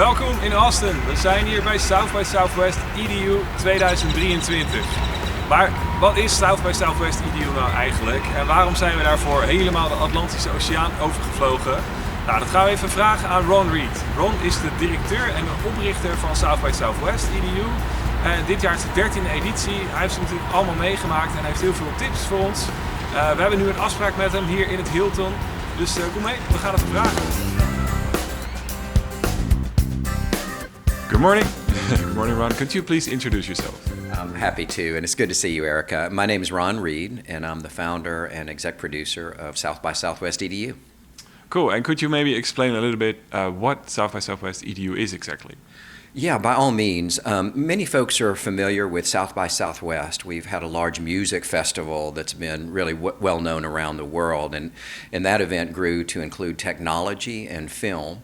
Welkom in Austin. We zijn hier bij South by Southwest EDU 2023. Maar wat is South by Southwest EDU nou eigenlijk? En waarom zijn we daarvoor helemaal de Atlantische Oceaan overgevlogen? Nou, dat gaan we even vragen aan Ron Reed. Ron is de directeur en de oprichter van South by Southwest EDU. En dit jaar is de 13e editie. Hij heeft ze natuurlijk allemaal meegemaakt en hij heeft heel veel tips voor ons. We hebben nu een afspraak met hem hier in het Hilton. Dus kom mee, we gaan het vragen. Good morning. Good morning, Ron. Could you please introduce yourself? I'm happy to, and it's good to see you, Erica. My name is Ron Reed, and I'm the founder and exec producer of South by Southwest EDU. Cool, and could you maybe explain a little bit what South by Southwest EDU is exactly? Yeah, by all means. Many folks are familiar with South by Southwest. We've had a large music festival that's been really well known around the world, and that event grew to include technology and film.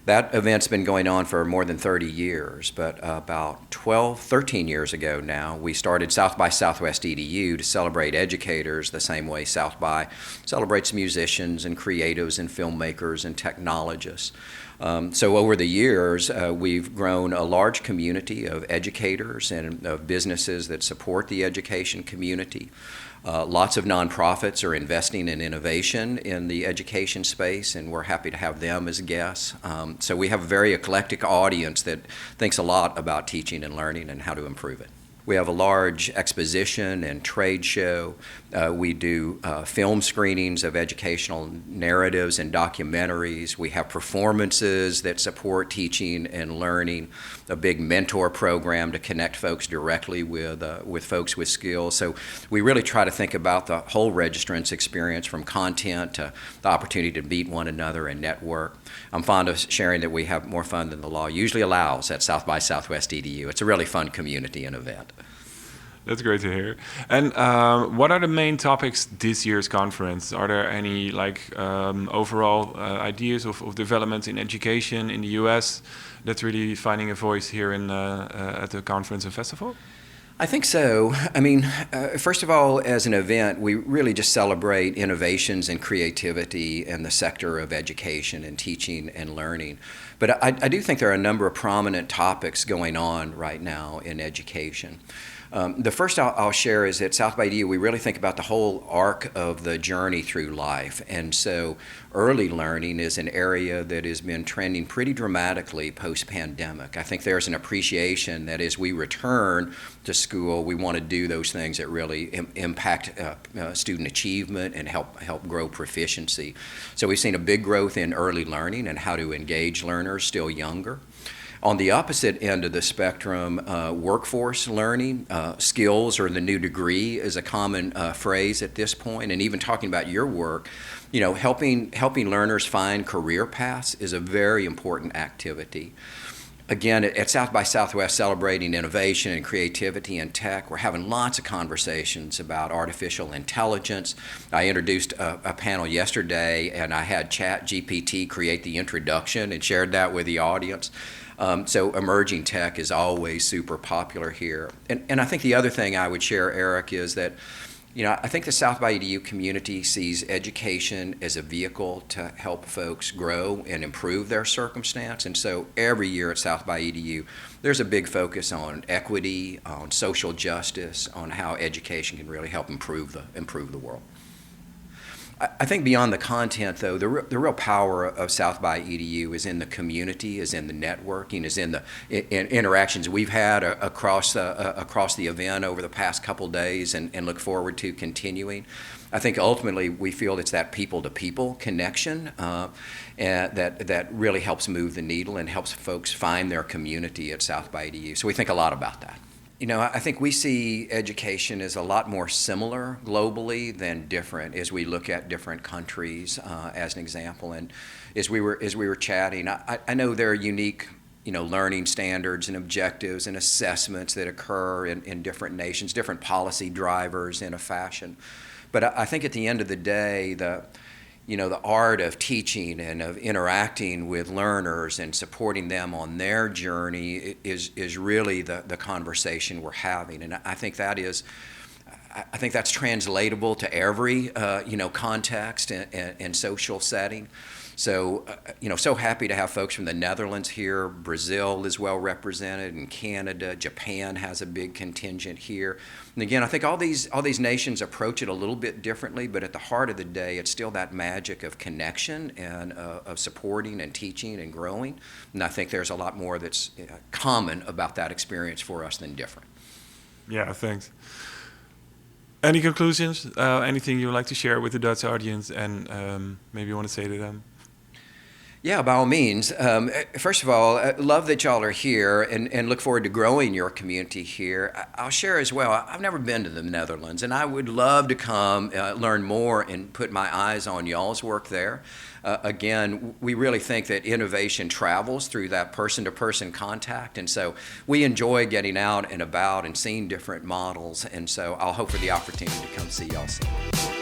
That event's been going on for more than 30 years, but about 13 years ago now, we started South by Southwest EDU to celebrate educators the same way South by celebrates musicians and creatives and filmmakers and technologists. So over the years, we've grown a large community of educators and of businesses that support the education community. Lots of nonprofits are investing in innovation in the education space, and we're happy to have them as guests. So we have a very eclectic audience that thinks a lot about teaching and learning and how to improve it. We have a large exposition and trade show. We do film screenings of educational narratives and documentaries. We have performances that support teaching and learning, a big mentor program to connect folks directly with folks with skills. So we really try to think about the whole registrant's experience, from content to the opportunity to meet one another and network. I'm fond of sharing that we have more fun than the law usually allows at South by Southwest EDU. It's a really fun community and event. That's great to hear. And what are the main topics this year's conference? Are there any overall ideas of development in education in the US that's really finding a voice here at the conference and festival? I think so. I mean, first of all, as an event, we really just celebrate innovations and creativity in the sector of education and teaching and learning. But I do think there are a number of prominent topics going on right now in education. The first I'll share is at South by EDU, we really think about the whole arc of the journey through life. And so early learning is an area that has been trending pretty dramatically post-pandemic. I think there's an appreciation that as we return to school, we want to do those things that really impact student achievement and help grow proficiency. So we've seen a big growth in early learning and how to engage learners still younger. On the opposite end of the spectrum, workforce learning, skills or the new degree is a common phrase at this point, and even talking about your work, helping learners find career paths is a very important activity. Again, at South by Southwest, celebrating innovation and creativity in tech, we're having lots of conversations about artificial intelligence. I introduced a panel yesterday, and I had ChatGPT create the introduction and shared that with the audience. So emerging tech is always super popular here. And I think the other thing I would share, Eric, is that I think the South by EDU community sees education as a vehicle to help folks grow and improve their circumstance. And so every year at South by EDU, there's a big focus on equity, on social justice, on how education can really help improve the world. I think beyond the content, though, the real power of South by EDU is in the community, is in the networking, is in the interactions we've had across the event over the past couple days, and look forward to continuing. I think ultimately we feel it's that people-to-people connection and that really helps move the needle and helps folks find their community at South by EDU. So we think a lot about that. I think we see education as a lot more similar globally than different as we look at different countries, as an example. And as we were chatting, I know there are unique, learning standards and objectives and assessments that occur in different nations, different policy drivers in a fashion. But I think at the end of the day, the art of teaching and of interacting with learners and supporting them on their journey is really the conversation we're having. And I think that's translatable to every context and social setting. So, so happy to have folks from the Netherlands here. Brazil is well represented, and Canada, Japan has a big contingent here. And again, I think all these nations approach it a little bit differently, but at the heart of the day, it's still that magic of connection and of supporting and teaching and growing. And I think there's a lot more that's common about that experience for us than different. Yeah, thanks. Any conclusions? Anything you would like to share with the Dutch audience, and maybe you want to say to them? Yeah, by all means. First of all, love that y'all are here and look forward to growing your community here. I'll share as well, I've never been to the Netherlands, and I would love to come learn more and put my eyes on y'all's work there. Again, we really think that innovation travels through that person-to-person contact, and so we enjoy getting out and about and seeing different models, and so I'll hope for the opportunity to come see y'all soon.